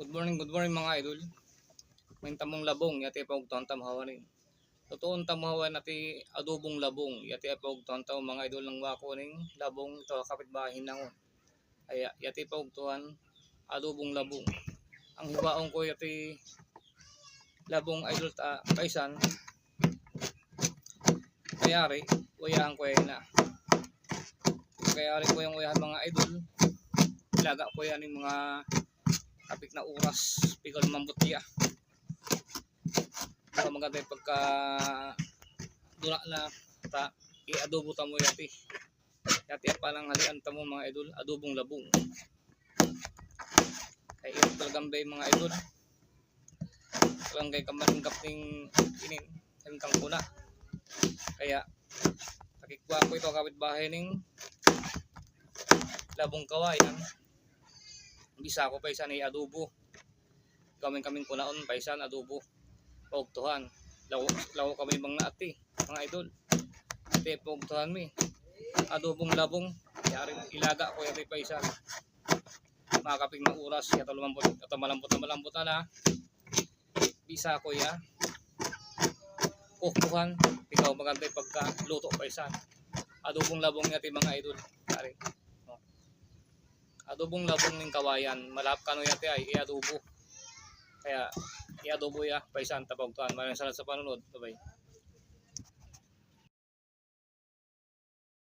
Good morning mga idol. May tamong labong, yati pagtuan tamahawan rin. Totoon tamahawan nati adobong labong, yati pagtuan tam mga idol ng wako ning labong to kapitbahay nangon. Ay yati pagtuan adobong labong. Ang hiwaong ko yati labong idol ta kaisan. Kayari, uyaan ko yan na. Kayari ko yung uyahan mga idol. Ilaga ko yan yung mga kapit na oras, pigal mambutya. Para maganda yung pagka dula na ta i-adobo ta mo yati. Yati pa lang halian ta mo mga idol, adobong labong. Ay ito talagang bay mga idol. Talagang kay kamaringgap ning inin, kang kuna. Kaya nakikwa ko ito kapit bahay ning labong kawayan. Bisa ko paisan ay adobo. Kaming kunaon paisan adobo. Pogtuhan. Lawo kami mga ati, mga idol. Ate pogtuhan mi. Adobong labong. Yari ilaga ko yati paisan. Makakaping na oras yato lumambot at malambot na. Bisa ko ya. Pogtuhan. Ikaw maganda pagka luto paisan. Adobong labong yati mga idol. Yari. Adobong labong ning kawayan, malap kano yate ay iadobo. Kaya iadobo ya paisan tapagtuan. Maraming salamat sa panonood. Bye-bye.